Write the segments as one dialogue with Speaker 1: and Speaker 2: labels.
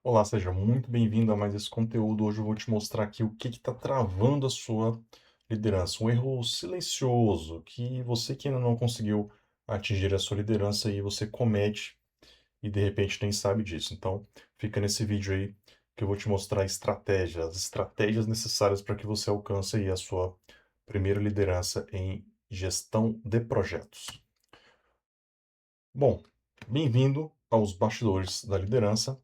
Speaker 1: Olá, seja muito bem-vindo a mais esse conteúdo. Hoje eu vou te mostrar aqui o que está travando a sua liderança. Um erro silencioso que você que ainda não conseguiu atingir a sua liderança e você comete e de repente nem sabe disso. Então, fica nesse vídeo aí que eu vou te mostrar as estratégias necessárias para que você alcance aí a sua primeira liderança em gestão de projetos. Bom, bem-vindo aos bastidores da liderança.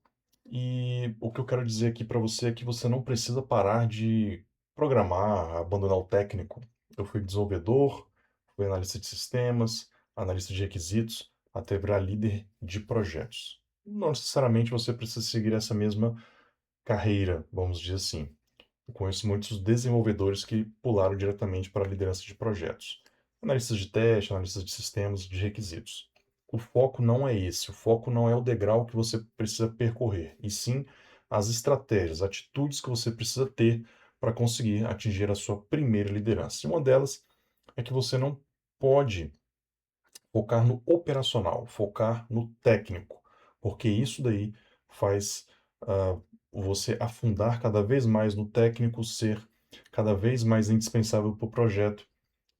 Speaker 1: E o que eu quero dizer aqui para você é que você não precisa parar de programar, abandonar o técnico. Eu fui desenvolvedor, fui analista de sistemas, analista de requisitos, até virar líder de projetos. Não necessariamente você precisa seguir essa mesma carreira, vamos dizer assim. Eu conheço muitos desenvolvedores que pularam diretamente para a liderança de projetos. Analistas de teste, analistas de sistemas, de requisitos. O foco não é esse, o foco não é o degrau que você precisa percorrer, e sim as estratégias, atitudes que você precisa ter para conseguir atingir a sua primeira liderança. E uma delas é que você não pode focar no operacional, focar no técnico, porque isso daí faz você afundar cada vez mais no técnico, ser cada vez mais indispensável para o projeto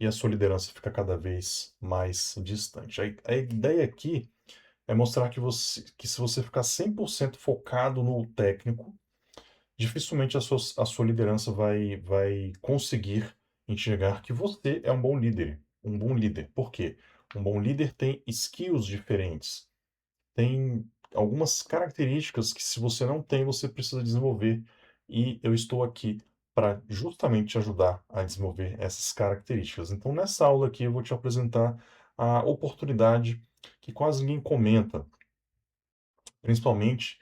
Speaker 1: e a sua liderança fica cada vez mais distante. A ideia aqui é mostrar que se você ficar 100% focado no técnico, dificilmente a sua liderança vai conseguir enxergar que você é um bom líder. Um bom líder. Por quê? Um bom líder tem skills diferentes, tem algumas características que se você não tem, você precisa desenvolver. E eu estou aqui para justamente te ajudar a desenvolver essas características. Então, nessa aula aqui, eu vou te apresentar a oportunidade que quase ninguém comenta, principalmente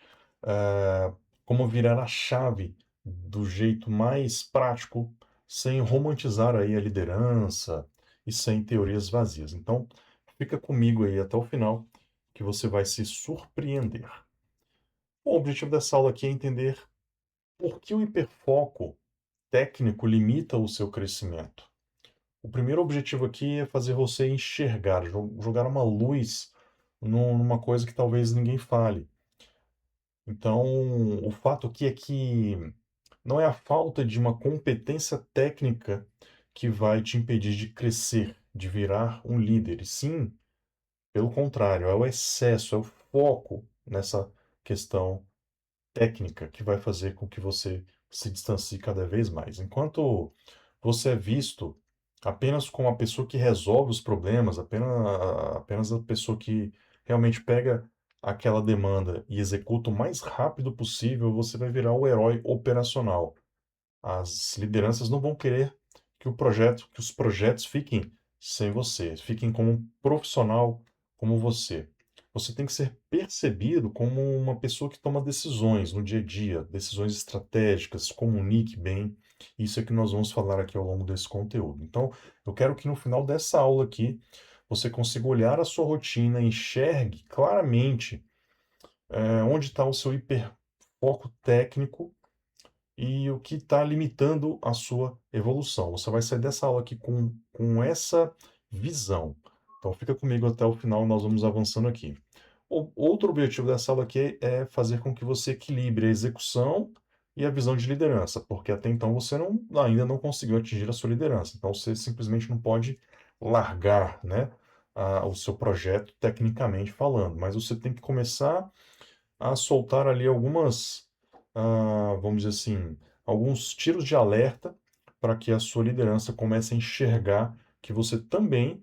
Speaker 1: como virar a chave do jeito mais prático, sem romantizar aí a liderança e sem teorias vazias. Então, fica comigo aí até o final, que você vai se surpreender. Bom, o objetivo dessa aula aqui é entender por que o hiperfoco técnico limita o seu crescimento. O primeiro objetivo aqui é fazer você enxergar, jogar uma luz numa coisa que talvez ninguém fale. Então, o fato aqui é que não é a falta de uma competência técnica que vai te impedir de crescer, de virar um líder, e sim, pelo contrário, é o excesso, é o foco nessa questão técnica que vai fazer com que você se distancie cada vez mais. Enquanto você é visto apenas como a pessoa que resolve os problemas, apenas a pessoa que realmente pega aquela demanda e executa o mais rápido possível, você vai virar o herói operacional. As lideranças não vão querer que os projetos fiquem sem você, fiquem como um profissional como você. Você tem que ser percebido como uma pessoa que toma decisões no dia a dia, decisões estratégicas, comunique bem. Isso é que nós vamos falar aqui ao longo desse conteúdo. Então, eu quero que no final dessa aula aqui você consiga olhar a sua rotina, enxergue claramente onde está o seu hiperfoco técnico e o que está limitando a sua evolução. Você vai sair dessa aula aqui com essa visão. Então fica comigo até o final, nós vamos avançando aqui. O outro objetivo dessa aula aqui é fazer com que você equilibre a execução e a visão de liderança, porque até então você ainda não conseguiu atingir a sua liderança. Então você simplesmente não pode largar, né, o seu projeto tecnicamente falando, mas você tem que começar a soltar ali algumas, vamos dizer assim, alguns tiros de alerta para que a sua liderança comece a enxergar que você também,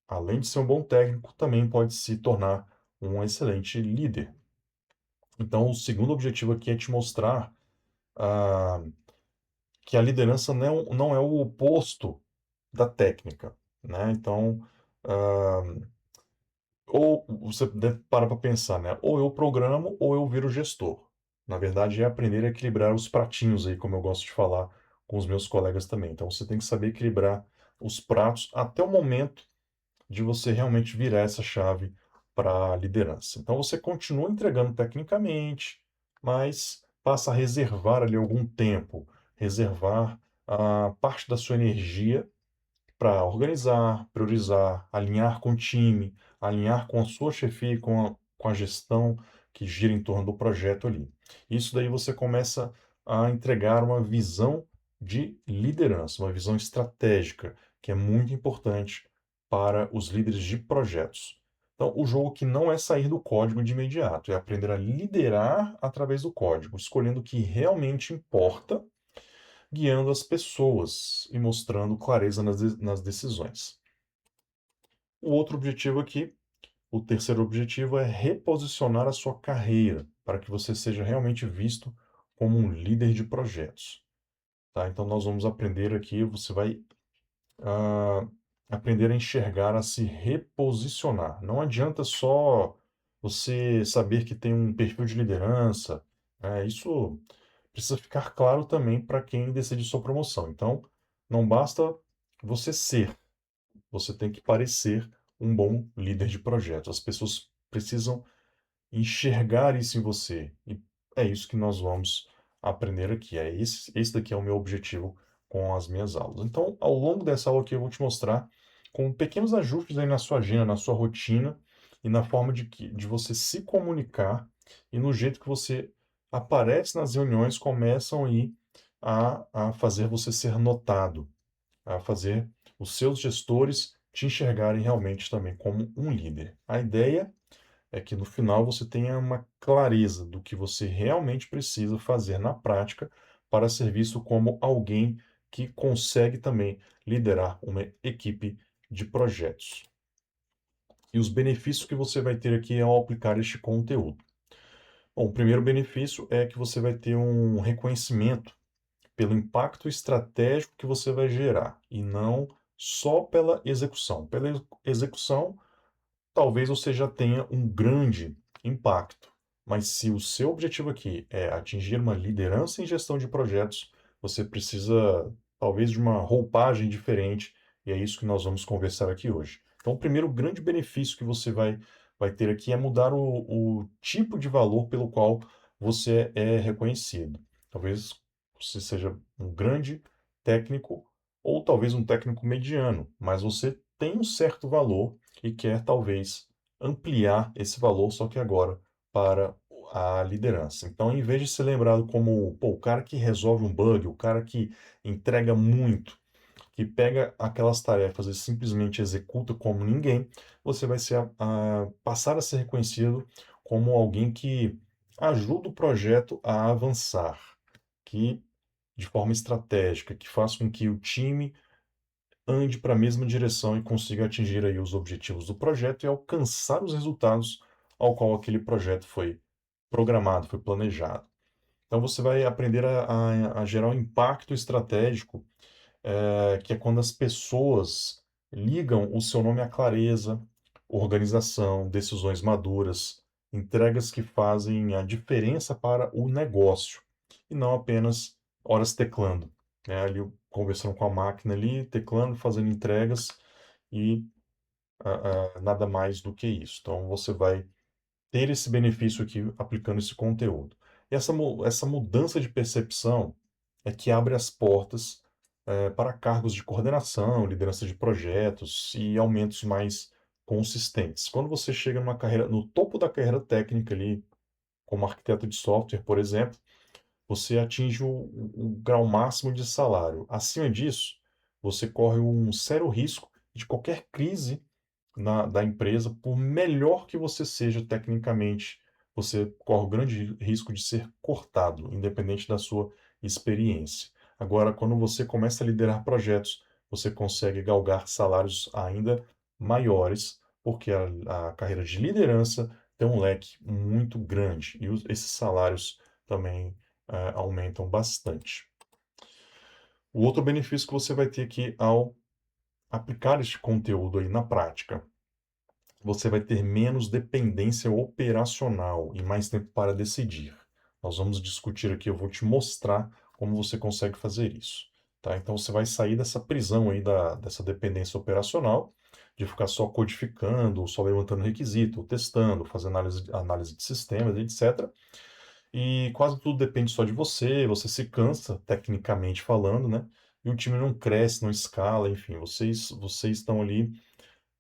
Speaker 1: além de ser um bom técnico, também pode se tornar um excelente líder. Então, o segundo objetivo aqui é te mostrar ah, que a liderança não é o oposto da técnica, né? Então, ah, ou você deve parar para pensar, né? Ou eu programo ou eu viro gestor. Na verdade, é aprender a equilibrar os pratinhos aí, como eu gosto de falar com os meus colegas também. Então, você tem que saber equilibrar os pratos até o momento de você realmente virar essa chave para a liderança. Então, você continua entregando tecnicamente, mas passa a reservar ali algum tempo, reservar a parte da sua energia para organizar, priorizar, alinhar com o time, alinhar com a sua chefia, com a gestão, que gira em torno do projeto ali. Isso daí você começa a entregar uma visão de liderança, uma visão estratégica, que é muito importante para os líderes de projetos. Então, o jogo que não é sair do código de imediato, é aprender a liderar através do código, escolhendo o que realmente importa, guiando as pessoas e mostrando clareza nas decisões. O outro objetivo aqui, o terceiro objetivo, é reposicionar a sua carreira para que você seja realmente visto como um líder de projetos. Tá? Então, nós vamos aprender aqui, você vai ah, aprender a enxergar, a se reposicionar. Não adianta só você saber que tem um perfil de liderança, isso precisa ficar claro também para quem decide sua promoção. Então, não basta você ser, você tem que parecer um bom líder de projetos. As pessoas precisam enxergar isso em você. E é isso que nós vamos aprender aqui. Esse daqui é o meu objetivo com as minhas aulas. Então, ao longo dessa aula aqui, eu vou te mostrar com pequenos ajustes aí na sua agenda, na sua rotina e na forma de você se comunicar e no jeito que você aparece nas reuniões, começam aí a fazer você ser notado, a fazer os seus gestores te enxergarem realmente também como um líder. A ideia é que no final você tenha uma clareza do que você realmente precisa fazer na prática para ser visto como alguém que consegue também liderar uma equipe de projetos. E os benefícios que você vai ter aqui ao aplicar este conteúdo. Bom, o primeiro benefício é que você vai ter um reconhecimento pelo impacto estratégico que você vai gerar e não só pela execução. Pela execução, talvez você já tenha um grande impacto, mas se o seu objetivo aqui é atingir uma liderança em gestão de projetos, você precisa talvez de uma roupagem diferente, e é isso que nós vamos conversar aqui hoje. Então, o primeiro grande benefício que você vai ter aqui é mudar o tipo de valor pelo qual você é reconhecido. Talvez você seja um grande técnico ou talvez um técnico mediano, mas você tem um certo valor e quer talvez ampliar esse valor, só que agora para a liderança. Então, em vez de ser lembrado como pô, o cara que resolve um bug, o cara que entrega muito, que pega aquelas tarefas e simplesmente executa como ninguém, você vai passar a ser reconhecido como alguém que ajuda o projeto a avançar, que de forma estratégica, que faz com que o time ande para a mesma direção e consiga atingir aí os objetivos do projeto e alcançar os resultados ao qual aquele projeto foi programado, foi planejado. Então você vai aprender a gerar um impacto estratégico, que é quando as pessoas ligam o seu nome à clareza, organização, decisões maduras, entregas que fazem a diferença para o negócio e não apenas horas teclando, né? Ali conversando com a máquina ali, teclando, fazendo entregas e nada mais do que isso. Então você vai ter esse benefício aqui aplicando esse conteúdo. E essa mudança de percepção é que abre as portas para cargos de coordenação, liderança de projetos e aumentos mais consistentes. Quando você chega numa carreira, no topo da carreira técnica ali, como arquiteto de software, por exemplo, você atinge o grau máximo de salário. Acima disso, você corre um sério risco de qualquer crise da empresa, por melhor que você seja tecnicamente, você corre o grande risco de ser cortado, independente da sua experiência. Agora, quando você começa a liderar projetos, você consegue galgar salários ainda maiores, porque a carreira de liderança tem um leque muito grande e esses salários também aumentam bastante. O outro benefício que você vai ter aqui ao aplicar este conteúdo aí na prática, você vai ter menos dependência operacional e mais tempo para decidir. Nós vamos discutir aqui, eu vou te mostrar como você consegue fazer isso. Tá? Então você vai sair dessa prisão aí dessa dependência operacional, de ficar só codificando, só levantando requisito, testando, fazendo análise de sistemas, etc. E quase tudo depende só de você, você se cansa, tecnicamente falando, né? E o time não cresce, não escala, enfim, vocês estão ali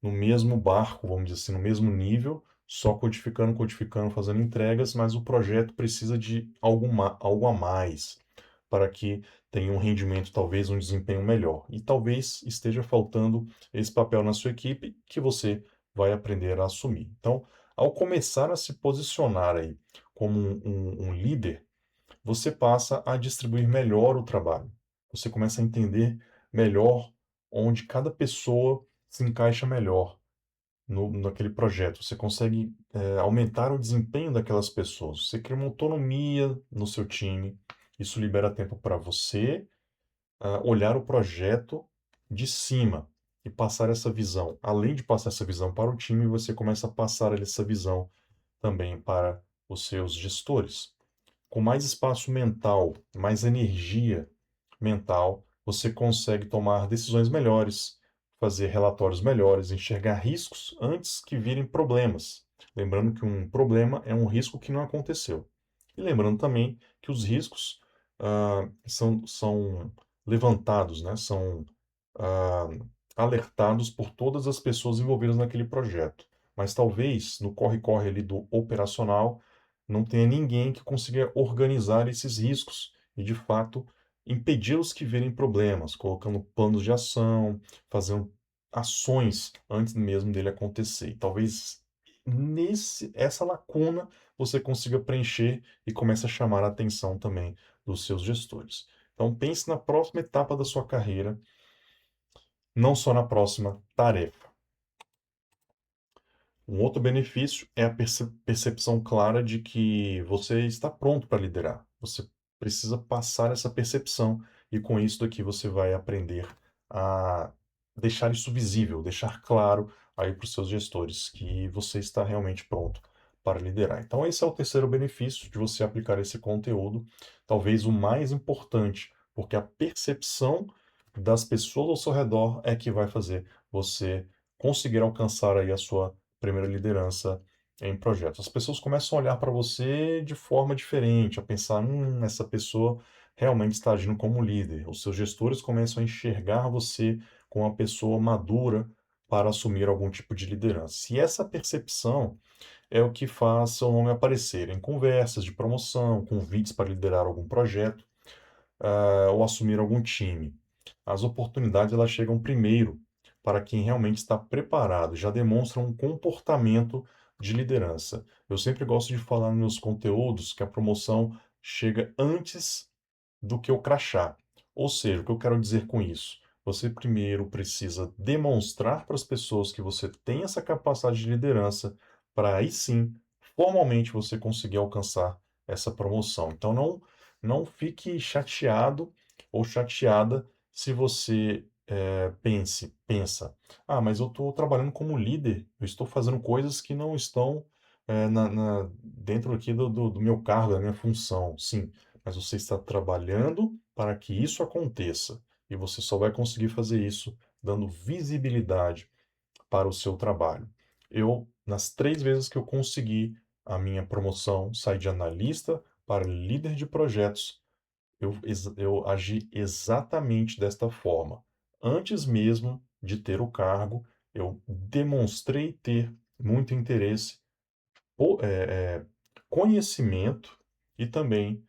Speaker 1: no mesmo barco, vamos dizer assim, no mesmo nível, só codificando, codificando, fazendo entregas, mas o projeto precisa de algo a mais para que tenha um rendimento, talvez um desempenho melhor. E talvez esteja faltando esse papel na sua equipe que você vai aprender a assumir. Então, ao começar a se posicionar aí como um líder, você passa a distribuir melhor o trabalho. Você começa a entender melhor onde cada pessoa se encaixa melhor naquele projeto. Você consegue aumentar o desempenho daquelas pessoas. Você cria uma autonomia no seu time. Isso libera tempo para você olhar o projeto de cima e passar essa visão. Além de passar essa visão para o time, você começa a passar essa visão também para os seus gestores. Com mais espaço mental, mais energia mental, você consegue tomar decisões melhores, fazer relatórios melhores, enxergar riscos antes que virem problemas. Lembrando que um problema é um risco que não aconteceu. E lembrando também que os riscos são levantados, né? São ah, alertados por todas as pessoas envolvidas naquele projeto. Mas talvez no corre-corre ali do operacional não tenha ninguém que consiga organizar esses riscos e, de fato, impedi-los que virem problemas, colocando planos de ação, fazendo ações antes mesmo dele acontecer. E talvez essa lacuna você consiga preencher e comece a chamar a atenção também dos seus gestores. Então pense na próxima etapa da sua carreira, não só na próxima tarefa. Um outro benefício é a percepção clara de que você está pronto para liderar. Você precisa passar essa percepção e com isso daqui você vai aprender a deixar isso visível, deixar claro aí para os seus gestores que você está realmente pronto para liderar. Então esse é o terceiro benefício de você aplicar esse conteúdo, talvez o mais importante, porque a percepção das pessoas ao seu redor é que vai fazer você conseguir alcançar aí a sua primeira liderança em projetos. As pessoas começam a olhar para você de forma diferente, a pensar, essa pessoa realmente está agindo como líder. Os seus gestores começam a enxergar você como uma pessoa madura para assumir algum tipo de liderança. E essa percepção é o que faz seu nome aparecer em conversas de promoção, convites para liderar algum projeto, ou assumir algum time. As oportunidades elas chegam primeiro para quem realmente está preparado, já demonstra um comportamento de liderança. Eu sempre gosto de falar nos meus conteúdos que a promoção chega antes do que o crachá. Ou seja, o que eu quero dizer com isso? Você primeiro precisa demonstrar para as pessoas que você tem essa capacidade de liderança, para aí sim, formalmente você conseguir alcançar essa promoção. Então não fique chateado ou chateada se você pensa, mas eu estou trabalhando como líder, eu estou fazendo coisas que não estão dentro aqui do meu cargo, da minha função. Sim, mas você está trabalhando para que isso aconteça. E você só vai conseguir fazer isso dando visibilidade para o seu trabalho. Eu, nas 3 vezes que eu consegui a minha promoção, saí de analista para líder de projetos, eu agi exatamente desta forma. Antes mesmo de ter o cargo, eu demonstrei ter muito interesse, conhecimento e também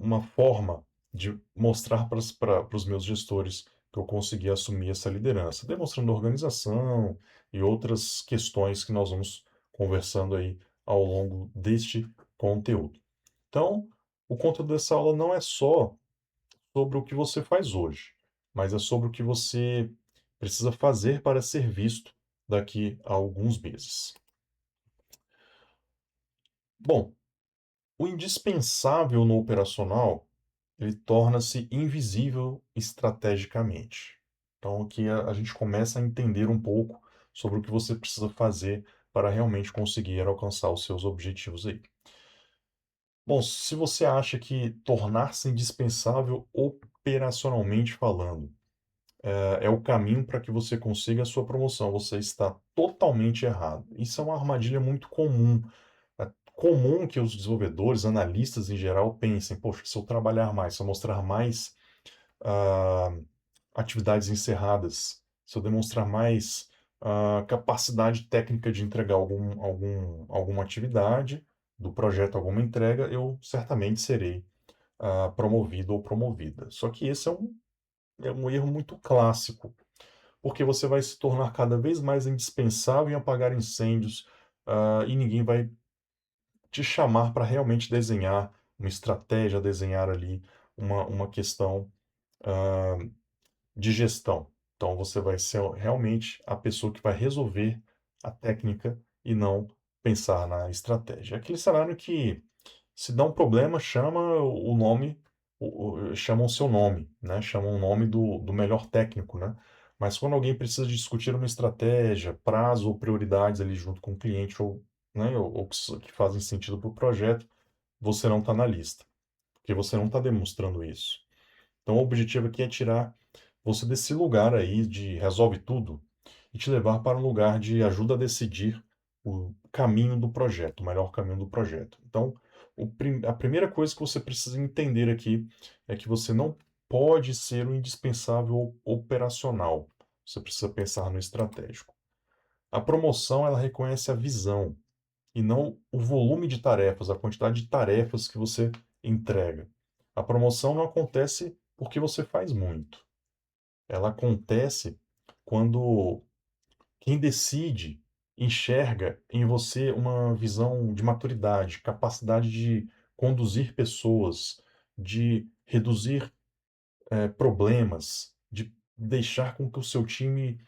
Speaker 1: uma forma de mostrar para os meus gestores que eu consegui assumir essa liderança, demonstrando organização e outras questões que nós vamos conversando aí ao longo deste conteúdo. Então, o conteúdo dessa aula não é só sobre o que você faz hoje, mas é sobre o que você precisa fazer para ser visto daqui a alguns meses. Bom, o indispensável no operacional, ele torna-se invisível estrategicamente. Então, aqui a gente começa a entender um pouco sobre o que você precisa fazer para realmente conseguir alcançar os seus objetivos aí. Bom, se você acha que tornar-se indispensável operacionalmente falando é o caminho para que você consiga a sua promoção, você está totalmente errado. Isso é uma armadilha muito comum. É comum que os desenvolvedores, analistas em geral, pensem: poxa, se eu trabalhar mais, se eu mostrar mais ah, atividades encerradas, se eu demonstrar mais a capacidade técnica de entregar alguma atividade do projeto, alguma entrega, eu certamente serei promovido ou promovida. Só que esse é um erro muito clássico, porque você vai se tornar cada vez mais indispensável em apagar incêndios, e ninguém vai te chamar para realmente desenhar uma estratégia, desenhar ali uma questão ah, de gestão. Então você vai ser realmente a pessoa que vai resolver a técnica e não pensar na estratégia. É aquele cenário que, se dá um problema, chama o nome, chamam o seu nome, né? Chamam o nome do melhor técnico, né? Mas quando alguém precisa discutir uma estratégia, prazo ou prioridades ali junto com o cliente, ou, né, ou que fazem sentido para o projeto, você não está na lista, porque você não está demonstrando isso. Então, o objetivo aqui é tirar você desse lugar aí de resolve tudo e te levar para um lugar de ajuda a decidir o caminho do projeto, o melhor caminho do projeto. Então, a primeira coisa que você precisa entender aqui é que você não pode ser um indispensável operacional. Você precisa pensar no estratégico. A promoção, ela reconhece a visão e não o volume de tarefas, a quantidade de tarefas que você entrega. A promoção não acontece porque você faz muito. Ela acontece quando quem decide enxerga em você uma visão de maturidade, capacidade de conduzir pessoas, de reduzir problemas, de deixar com que o seu time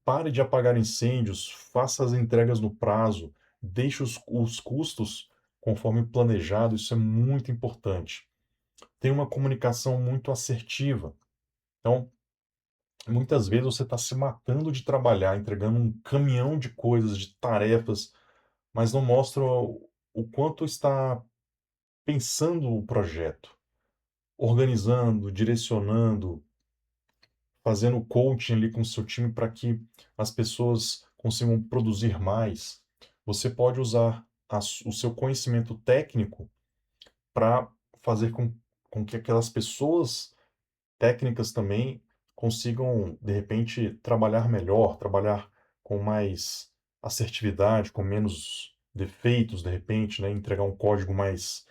Speaker 1: pare de apagar incêndios, faça as entregas no prazo, deixe os custos conforme planejado. Isso é muito importante. Tem uma comunicação muito assertiva. Então, muitas vezes você está se matando de trabalhar, entregando um caminhão de coisas, de tarefas, mas não mostra o quanto está pensando o projeto, organizando, direcionando, fazendo coaching ali com o seu time para que as pessoas consigam produzir mais. Você pode usar o seu conhecimento técnico para fazer com que aquelas pessoas técnicas também consigam, de repente, trabalhar melhor, trabalhar com mais assertividade, com menos defeitos, de repente, né? Entregar um código mais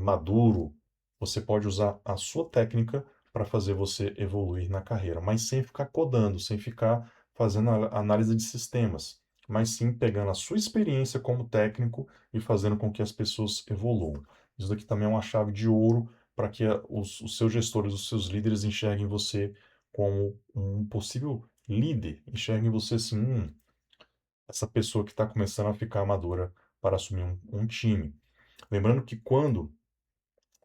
Speaker 1: maduro. Você pode usar a sua técnica para fazer você evoluir na carreira, mas sem ficar codando, sem ficar fazendo análise de sistemas, mas sim pegando a sua experiência como técnico e fazendo com que as pessoas evoluam. Isso daqui também é uma chave de ouro para que os seus gestores, os seus líderes enxerguem você como um possível líder, enxerguem você assim, essa pessoa que está começando a ficar madura para assumir um time. Lembrando que quando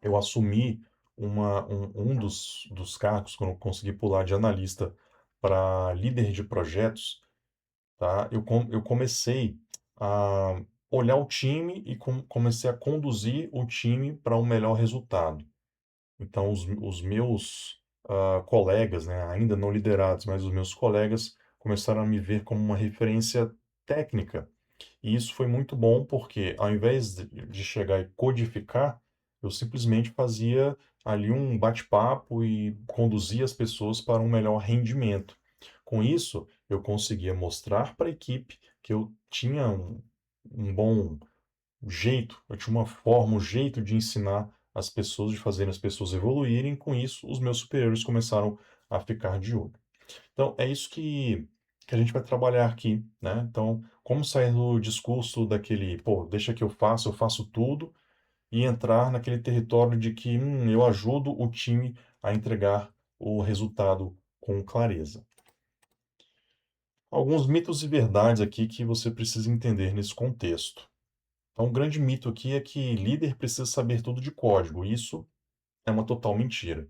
Speaker 1: eu assumi um dos cargos, quando eu consegui pular de analista para líder de projetos, tá? Eu comecei a olhar o time e comecei a conduzir o time para um melhor resultado. Então, os meus colegas, né, ainda não liderados, mas os meus colegas começaram a me ver como uma referência técnica. E isso foi muito bom porque, ao invés de chegar e codificar, eu simplesmente fazia ali um bate-papo e conduzia as pessoas para um melhor rendimento. Com isso, eu conseguia mostrar para a equipe que eu tinha um bom jeito, eu tinha uma forma, um jeito de ensinar as pessoas, de fazer as pessoas evoluírem. Com isso, os meus superiores começaram a ficar de olho. Então, é isso que a gente vai trabalhar aqui, né? Então, como sair do discurso daquele, pô, deixa que eu faço tudo, e entrar naquele território de que, eu ajudo o time a entregar o resultado com clareza. Alguns mitos e verdades aqui que você precisa entender nesse contexto. Então, um grande mito aqui é que líder precisa saber tudo de código. Isso é uma total mentira.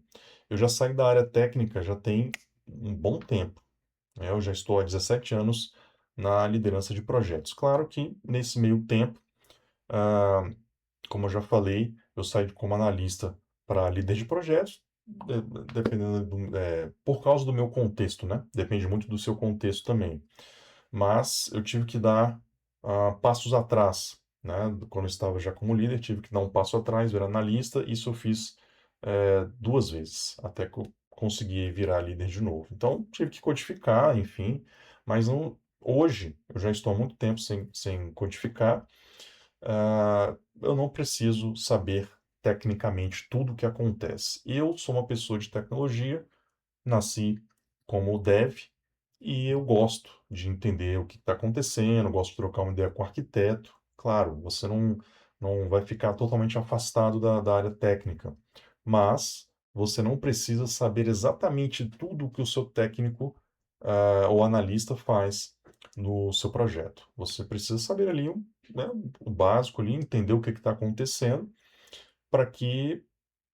Speaker 1: Eu já saí da área técnica já tem um bom tempo, né? Eu já estou há 17 anos na liderança de projetos. Claro que nesse meio tempo, ah, como eu já falei, eu saí como analista para líder de projetos, dependendo por causa do meu contexto, né? Depende muito do seu contexto também. Mas eu tive que dar passos atrás, né? Quando eu estava já como líder, tive que dar um passo atrás, virar analista. Isso eu fiz duas vezes, até que eu consegui virar líder de novo. Então, tive que codificar, enfim, Mas não, hoje, eu já estou há muito tempo sem codificar, eu não preciso saber tecnicamente tudo o que acontece. Eu sou uma pessoa de tecnologia, nasci como dev e eu gosto de entender o que está acontecendo, gosto de trocar uma ideia com o arquiteto. Claro, você não vai ficar totalmente afastado da área técnica, mas você não precisa saber exatamente tudo o que o seu técnico, ou analista faz no seu projeto. Você precisa saber ali, né, o básico ali, entender o que está acontecendo, para que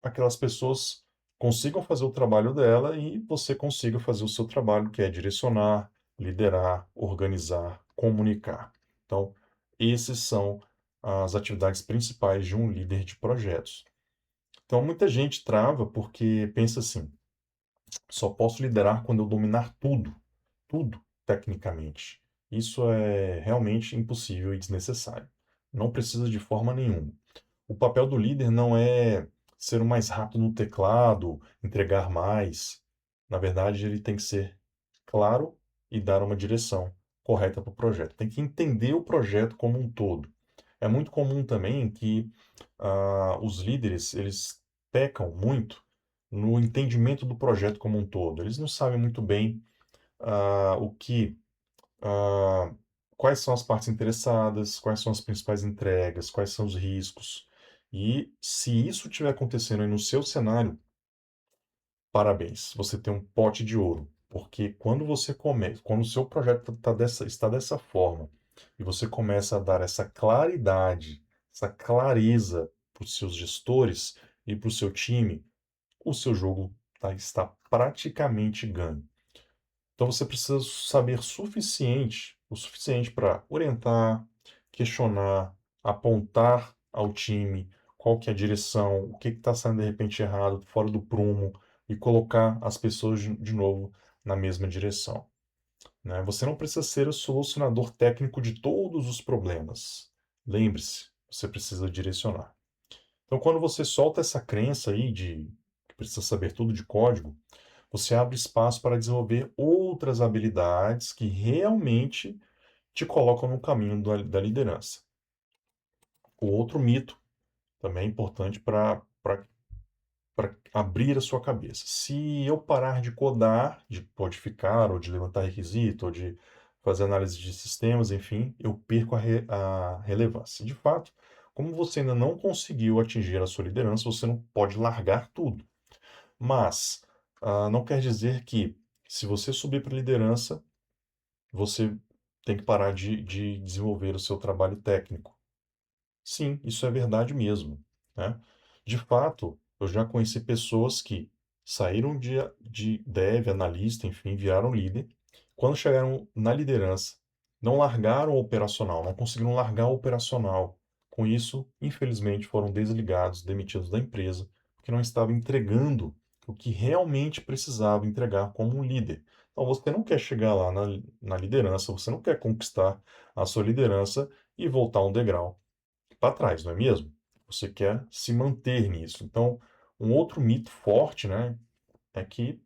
Speaker 1: aquelas pessoas consigam fazer o trabalho dela e você consiga fazer o seu trabalho, que é direcionar, liderar, organizar, comunicar. Então, esses são as atividades principais de um líder de projetos. Então, muita gente trava porque pensa assim: só posso liderar quando eu dominar tudo, tudo tecnicamente. Isso é realmente impossível e desnecessário. Não precisa de forma nenhuma. O papel do líder não é ser o mais rápido no teclado, entregar mais. Na verdade, ele tem que ser claro e dar uma direção correta para o projeto. Tem que entender o projeto como um todo. É muito comum também que os líderes eles pecam muito no entendimento do projeto como um todo. Eles não sabem muito bem o que ah, quais são as partes interessadas, quais são as principais entregas, quais são os riscos. E se isso estiver acontecendo aí no seu cenário, parabéns, você tem um pote de ouro. Porque quando você começa, quando o seu projeto está dessa forma, e você começa a dar essa claridade, essa clareza para os seus gestores e para o seu time, o seu jogo está praticamente ganho. Então você precisa saber o suficiente para orientar, questionar, apontar ao time qual que é a direção, o que está saindo de repente errado, fora do prumo, e colocar as pessoas de novo na mesma direção, né? Você não precisa ser o solucionador técnico de todos os problemas. Lembre-se, você precisa direcionar. Então, quando você solta essa crença aí de que precisa saber tudo de código, você abre espaço para desenvolver outras habilidades que realmente te colocam no caminho da liderança. O outro mito também é importante para abrir a sua cabeça. Se eu parar de codar, de codificar, ou de levantar requisito, ou de fazer análise de sistemas, enfim, eu perco a relevância. De fato, como você ainda não conseguiu atingir a sua liderança, você não pode largar tudo. Mas não quer dizer que, se você subir para a liderança, você tem que parar de desenvolver o seu trabalho técnico. Sim, isso é verdade mesmo, né? De fato, eu já conheci pessoas que saíram de dev, analista, enfim, viraram líder. Quando chegaram na liderança, não largaram o operacional, não conseguiram largar o operacional. Com isso, infelizmente, foram desligados, demitidos da empresa, porque não estavam entregando o que realmente precisava entregar como um líder. Então, você não quer chegar lá na liderança, você não quer conquistar a sua liderança e voltar um degrau para trás, não é mesmo? Você quer se manter nisso. Então, um outro mito forte, né, é que,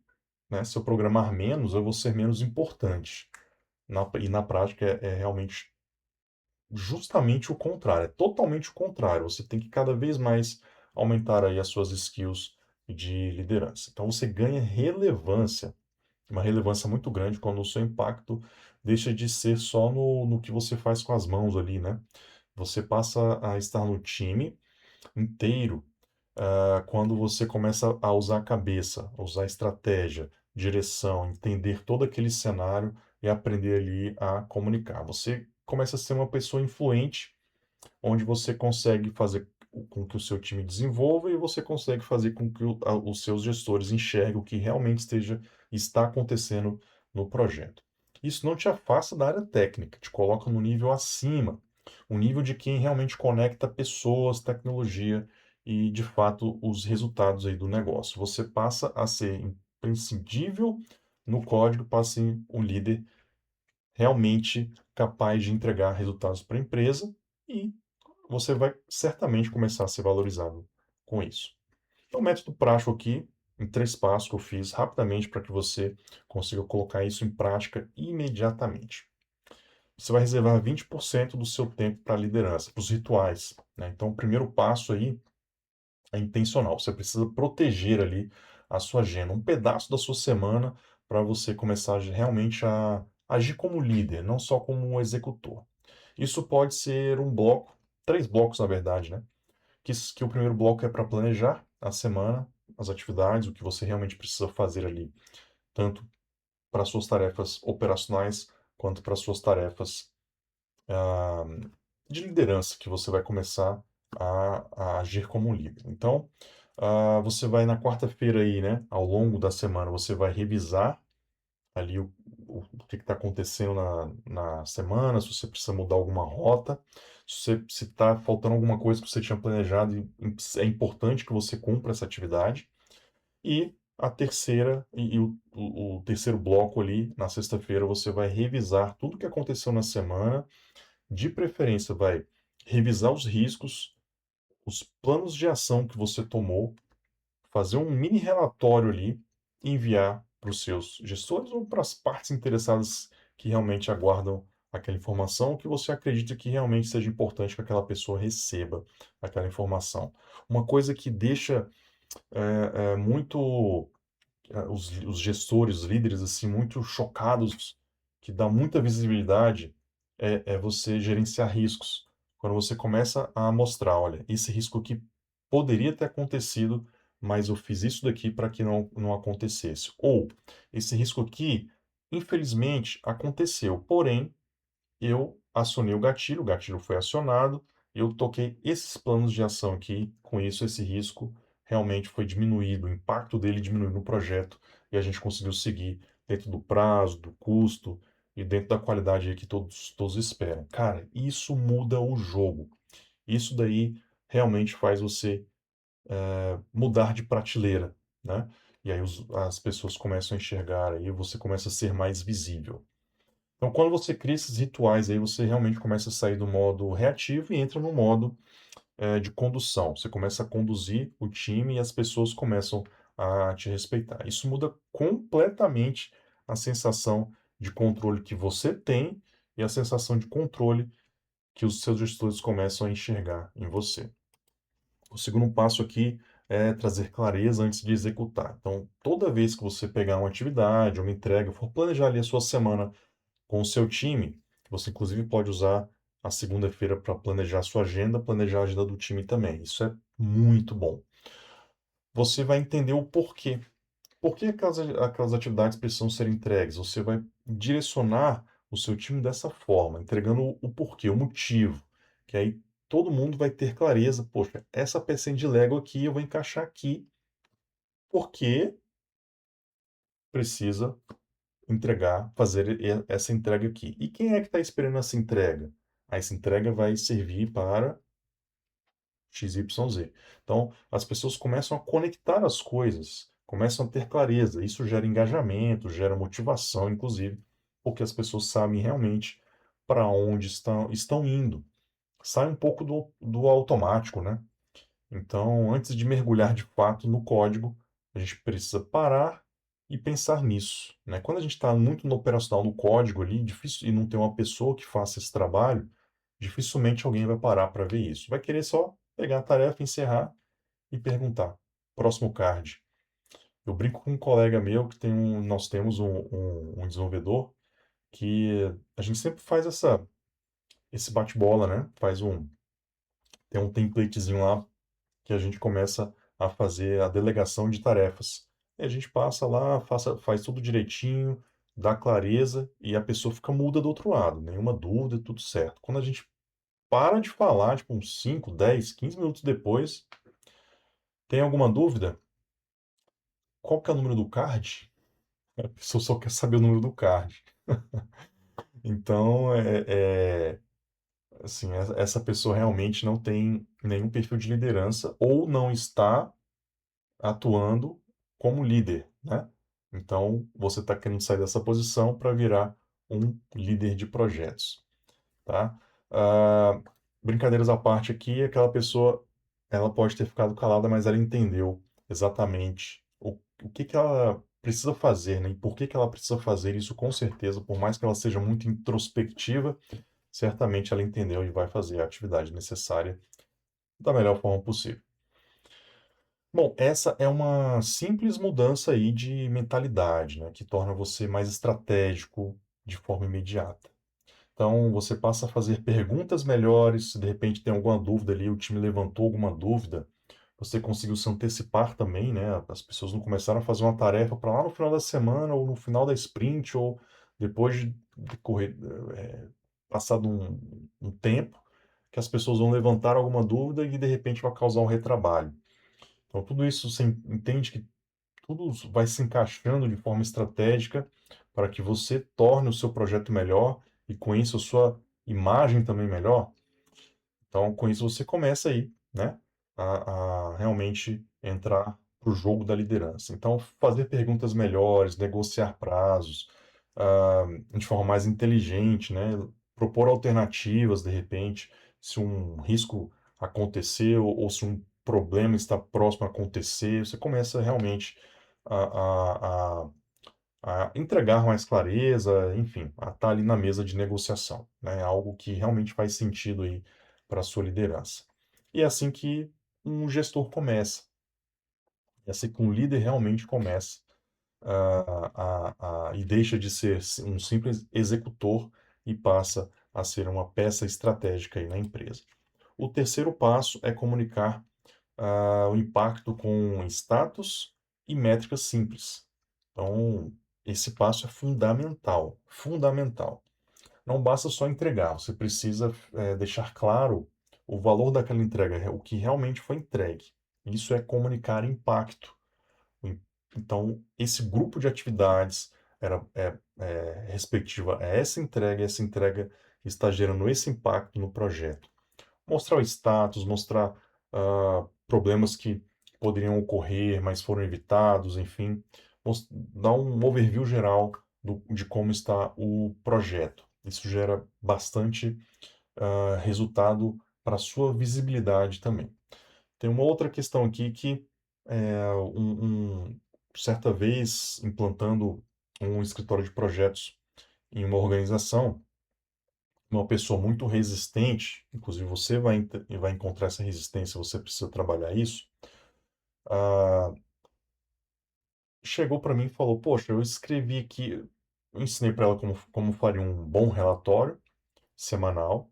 Speaker 1: né, se eu programar menos, eu vou ser menos importante. E na prática é realmente justamente o contrário, é totalmente o contrário. Você tem que cada vez mais aumentar aí as suas skills de liderança. Então você ganha relevância, uma relevância muito grande quando o seu impacto deixa de ser só no que você faz com as mãos ali, né? Você passa a estar no time inteiro, quando você começa a usar a cabeça, a usar estratégia, direção, entender todo aquele cenário e aprender ali a comunicar. Você começa a ser uma pessoa influente, onde você consegue fazer com que o seu time desenvolva e você consegue fazer com que os seus gestores enxerguem o que realmente está acontecendo no projeto. Isso não te afasta da área técnica, te coloca no nível acima, o nível de quem realmente conecta pessoas, tecnologia e, de fato, os resultados aí do negócio. Você passa a ser imprescindível no código, passa a ser um líder realmente capaz de entregar resultados para a empresa e você vai certamente começar a ser valorizado com isso. Então, o método prático aqui, em 3 passos que eu fiz rapidamente para que você consiga colocar isso em prática imediatamente. Você vai reservar 20% do seu tempo para a liderança, para os rituais, né? Então, o primeiro passo aí é intencional. Você precisa proteger ali a sua agenda, um pedaço da sua semana para você começar realmente a agir como líder, não só como um executor. Isso pode ser um bloco, 3 blocos na verdade, né? Que o primeiro bloco é para planejar a semana, as atividades, o que você realmente precisa fazer ali, tanto para suas tarefas operacionais quanto para suas tarefas ah, de liderança, que você vai começar a agir como um líder. Então, você vai na quarta-feira aí, né, ao longo da semana, você vai revisar ali o que está acontecendo na semana, se você precisa mudar alguma rota, se está faltando alguma coisa que você tinha planejado, e é importante que você cumpra essa atividade. E a terceira o terceiro bloco ali, na sexta-feira, você vai revisar tudo que aconteceu na semana, de preferência vai revisar os riscos, os planos de ação que você tomou, fazer um mini relatório ali e enviar para os seus gestores ou para as partes interessadas que realmente aguardam aquela informação, que você acredita que realmente seja importante que aquela pessoa receba aquela informação. Uma coisa que deixa muito os gestores, os líderes, assim, muito chocados, que dá muita visibilidade, é você gerenciar riscos. Quando você começa a mostrar, olha, esse risco aqui poderia ter acontecido, mas eu fiz isso daqui para que não acontecesse. Ou, esse risco aqui, infelizmente, aconteceu, porém, eu acionei o gatilho foi acionado, eu toquei esses planos de ação aqui, com isso esse risco realmente foi diminuído, o impacto dele diminuiu no projeto e a gente conseguiu seguir dentro do prazo, do custo e dentro da qualidade aí que todos esperam. Cara, isso muda o jogo. Isso daí realmente faz você mudar de prateleira, né? E aí as pessoas começam a enxergar aí, você começa a ser mais visível. Então, quando você cria esses rituais aí, você realmente começa a sair do modo reativo e entra no modo de condução. Você começa a conduzir o time e as pessoas começam a te respeitar. Isso muda completamente a sensação de controle que você tem e a sensação de controle que os seus gestores começam a enxergar em você. O segundo passo aqui é trazer clareza antes de executar. Então, toda vez que você pegar uma atividade, uma entrega, for planejar ali a sua semana com o seu time, você inclusive pode usar a segunda-feira para planejar a sua agenda, planejar a agenda do time também. Isso é muito bom. Você vai entender o porquê. Por que aquelas atividades precisam ser entregues? Você vai direcionar o seu time dessa forma, entregando o porquê, o motivo. Que aí todo mundo vai ter clareza. Poxa, essa pecinha de Lego aqui eu vou encaixar aqui porque precisa entregar, fazer essa entrega aqui. E quem é que está esperando essa entrega? Essa entrega vai servir para XYZ. Então, as pessoas começam a conectar as coisas, começam a ter clareza. Isso gera engajamento, gera motivação, inclusive, porque as pessoas sabem realmente para onde estão indo. Sai um pouco do automático, né? Então, antes de mergulhar de fato no código, a gente precisa parar e pensar nisso, né? Quando a gente está muito no operacional, no código ali, difícil e não tem uma pessoa que faça esse trabalho, dificilmente alguém vai parar para ver isso. Vai querer só pegar a tarefa, encerrar e perguntar. Próximo card. Eu brinco com um colega meu que nós temos um desenvolvedor que a gente sempre faz esse bate-bola, né? Tem um templatezinho lá que a gente começa a fazer a delegação de tarefas. E a gente passa lá, faz tudo direitinho, dá clareza e a pessoa fica muda do outro lado, nenhuma dúvida, tudo certo. Quando a gente para de falar, tipo uns 5, 10, 15 minutos depois, tem alguma dúvida? Qual que é o número do card? A pessoa só quer saber o número do card. Então, assim, essa pessoa realmente não tem nenhum perfil de liderança ou não está atuando como líder, né? Então, você está querendo sair dessa posição para virar um líder de projetos, tá? Ah, brincadeiras à parte aqui, aquela pessoa, ela pode ter ficado calada, mas ela entendeu exatamente o que que ela precisa fazer, né, e por que ela precisa fazer isso com certeza, por mais que ela seja muito introspectiva, certamente ela entendeu e vai fazer a atividade necessária da melhor forma possível. Bom, essa é uma simples mudança aí de mentalidade, né, que torna você mais estratégico de forma imediata. Então, você passa a fazer perguntas melhores, se de repente tem alguma dúvida ali, o time levantou alguma dúvida, você conseguiu se antecipar também, né? As pessoas não começaram a fazer uma tarefa para lá no final da semana, ou no final da sprint, ou depois de correr, passado um tempo, que as pessoas vão levantar alguma dúvida e de repente vai causar um retrabalho. Então, tudo isso você entende que tudo vai se encaixando de forma estratégica para que você torne o seu projeto melhor e com isso a sua imagem também melhor. Então, com isso você começa aí, né, a realmente entrar para o jogo da liderança. Então, fazer perguntas melhores, negociar prazos, de forma mais inteligente, né, propor alternativas de repente, se um risco aconteceu ou se um problema está próximo a acontecer, você começa realmente a entregar mais clareza, enfim, a estar ali na mesa de negociação, né? Algo que realmente faz sentido aí para a sua liderança. E é assim que um gestor começa, é assim que um líder realmente começa e deixa de ser um simples executor e passa a ser uma peça estratégica aí na empresa. O terceiro passo é comunicar o impacto com status e métricas simples. Então, esse passo é fundamental, fundamental. Não basta só entregar, você precisa deixar claro o valor daquela entrega, o que realmente foi entregue. Isso é comunicar impacto. Então, esse grupo de atividades respectiva a essa entrega está gerando esse impacto no projeto. Mostrar o status, mostrar problemas que poderiam ocorrer, mas foram evitados, enfim, dar um overview geral de como está o projeto. Isso gera bastante resultado para a sua visibilidade também. Tem uma outra questão aqui que certa vez implantando um escritório de projetos em uma organização, uma pessoa muito resistente, inclusive você vai encontrar essa resistência, você precisa trabalhar isso, ah, chegou para mim e falou: Poxa, eu escrevi aqui, eu ensinei para ela como faria um bom relatório semanal.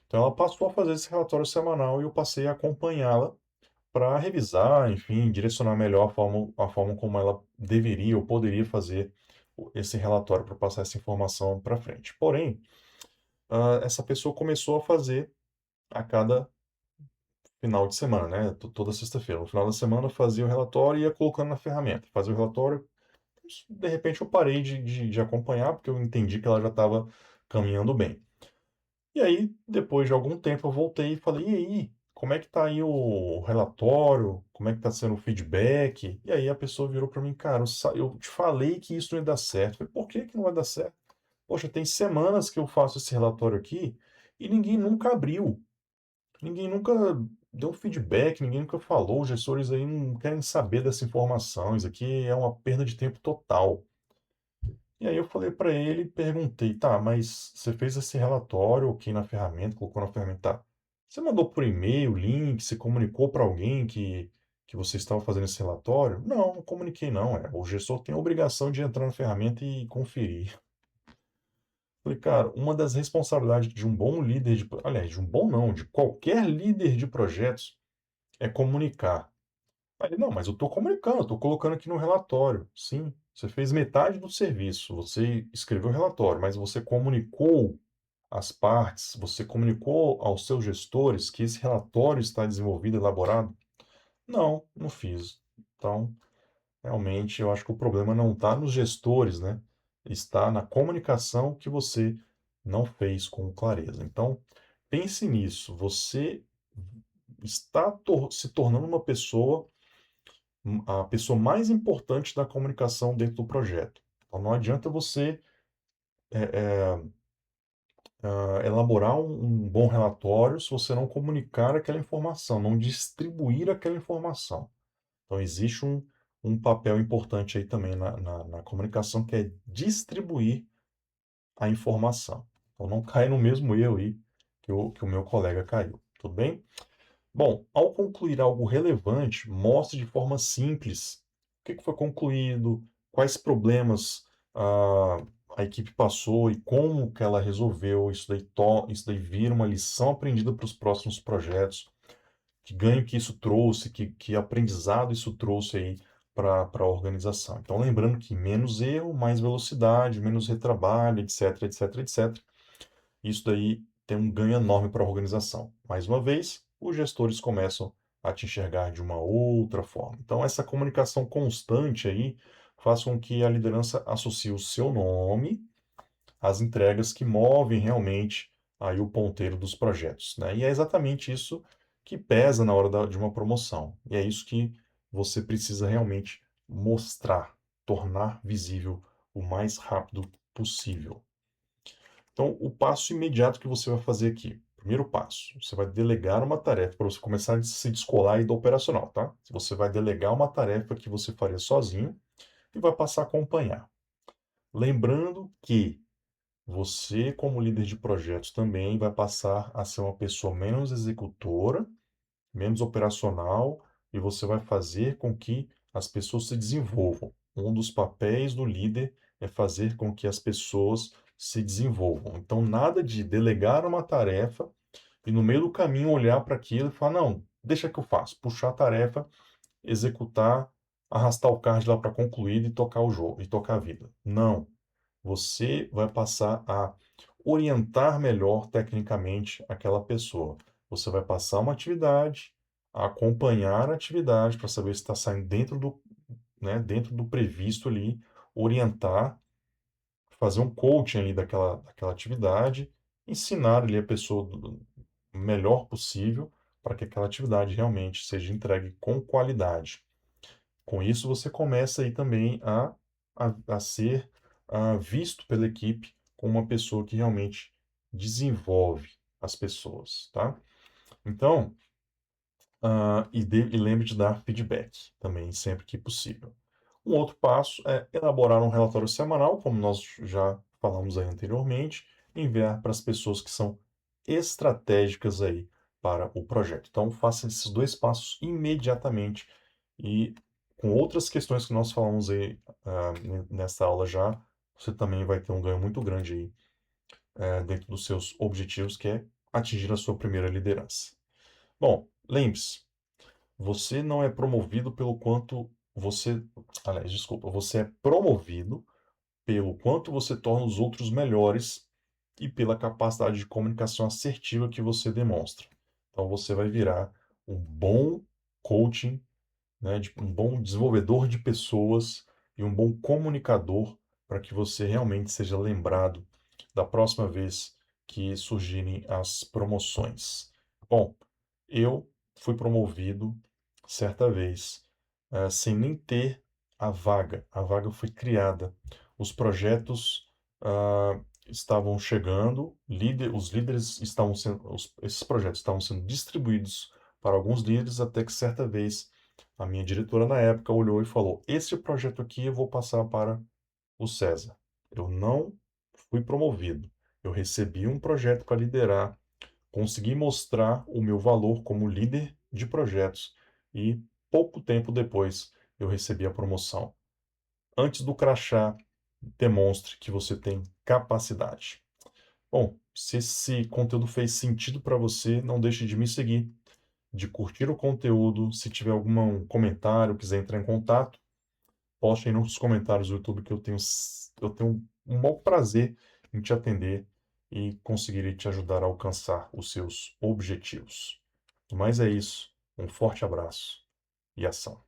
Speaker 1: Então ela passou a fazer esse relatório semanal e eu passei a acompanhá-la para revisar, enfim, direcionar melhor a forma como ela deveria ou poderia fazer esse relatório para passar essa informação para frente. Porém, essa pessoa começou a fazer a cada final de semana, né? Toda sexta-feira. No final da semana fazia o relatório e ia colocando na ferramenta. Fazia o relatório, de repente eu parei de acompanhar, porque eu entendi que ela já estava caminhando bem. E aí, depois de algum tempo, eu voltei e falei: e aí, como é que tá aí o relatório? Como é que tá sendo o feedback? E aí a pessoa virou para mim: cara, eu te falei que isso não ia dar certo. Eu falei: por que que não vai dar certo? Poxa, tem semanas que eu faço esse relatório aqui e ninguém nunca abriu. Ninguém nunca deu feedback, ninguém nunca falou, os gestores aí não querem saber dessa informação, isso aqui é uma perda de tempo total. E aí eu falei para ele, perguntei, tá, mas você fez esse relatório aqui na ferramenta, colocou na ferramenta, tá? Você mandou por e-mail, link, você comunicou para alguém que você estava fazendo esse relatório? Não, não comuniquei não, o gestor tem a obrigação de entrar na ferramenta e conferir. Falei, cara, uma das responsabilidades de um bom líder aliás, de um bom não, de qualquer líder de projetos é comunicar. Aí ele, não, mas eu estou comunicando, eu estou colocando aqui no relatório. Sim, você fez metade do serviço, você escreveu o relatório, mas você comunicou às partes, você comunicou aos seus gestores que esse relatório está desenvolvido, elaborado? Não, não fiz. Então, realmente, eu acho que o problema não está nos gestores, né? Está na comunicação que você não fez com clareza. Então, pense nisso. Você está se tornando uma pessoa a pessoa mais importante da comunicação dentro do projeto. Então, não adianta você elaborar um bom relatório se você não comunicar aquela informação, não distribuir aquela informação. Então, existe um papel importante aí também na comunicação, que é distribuir a informação. Então não cai no mesmo erro aí que o meu colega caiu, tudo bem? Bom, ao concluir algo relevante, mostre de forma simples o que foi concluído, quais problemas a, a equipe passou e como que ela resolveu. Isso daí vira uma lição aprendida para os próximos projetos, que ganho que isso trouxe, que aprendizado isso trouxe aí para a organização. Então, lembrando que menos erro, mais velocidade, menos retrabalho, etc, etc, etc. Isso daí tem um ganho enorme para a organização. Mais uma vez, os gestores começam a te enxergar de uma outra forma. Então, essa comunicação constante aí faz com que a liderança associe o seu nome às entregas que movem realmente aí o ponteiro dos projetos, né? E é exatamente isso que pesa na hora de uma promoção. E é isso que você precisa realmente mostrar, tornar visível o mais rápido possível. Então, o passo imediato que você vai fazer aqui. Primeiro passo, você vai delegar uma tarefa para você começar a se descolar aí do operacional, tá? Você vai delegar uma tarefa que você faria sozinho e vai passar a acompanhar. Lembrando que você, como líder de projetos, também vai passar a ser uma pessoa menos executora, menos operacional, e você vai fazer com que as pessoas se desenvolvam. Um dos papéis do líder é fazer com que as pessoas se desenvolvam. Então, nada de delegar uma tarefa e no meio do caminho olhar para aquilo e falar: não, deixa que eu faço, puxar a tarefa, executar, arrastar o card lá para concluir e tocar o jogo, e tocar a vida. Não. Você vai passar a orientar melhor tecnicamente aquela pessoa. Você vai passar uma atividade, acompanhar a atividade para saber se está saindo dentro do previsto ali, orientar, fazer um coaching ali daquela atividade, ensinar ali a pessoa do melhor possível para que aquela atividade realmente seja entregue com qualidade. Com isso, você começa aí também a ser visto pela equipe como uma pessoa que realmente desenvolve as pessoas, tá? Então, e lembre de dar feedback também, sempre que possível. Um outro passo é elaborar um relatório semanal, como nós já falamos aí anteriormente, e enviar para as pessoas que são estratégicas aí para o projeto. Então, faça esses dois passos imediatamente e com outras questões que nós falamos aí nessa aula já, você também vai ter um ganho muito grande aí dentro dos seus objetivos, que é atingir a sua primeira liderança. Bom, lembre-se, você não é promovido pelo quanto você. Aliás, desculpa, você é promovido pelo quanto você torna os outros melhores e pela capacidade de comunicação assertiva que você demonstra. Então você vai virar um bom coaching, né, um bom desenvolvedor de pessoas e um bom comunicador para que você realmente seja lembrado da próxima vez que surgirem as promoções. Bom, eu fui promovido certa vez, sem nem ter a vaga. A vaga foi criada. Os projetos estavam chegando, os líderes estavam sendo, esses projetos estavam sendo distribuídos para alguns líderes, até que certa vez a minha diretora na época olhou e falou: esse projeto aqui eu vou passar para o César. Eu não fui promovido. Eu recebi um projeto para liderar, consegui mostrar o meu valor como líder de projetos e pouco tempo depois eu recebi a promoção. Antes do crachá, demonstre que você tem capacidade. Bom, se esse conteúdo fez sentido para você, não deixe de me seguir, de curtir o conteúdo. Se tiver algum comentário, quiser entrar em contato, poste aí nos comentários do YouTube que eu tenho um bom prazer em te atender e conseguirei te ajudar a alcançar os seus objetivos. Mas é isso. Um forte abraço e ação.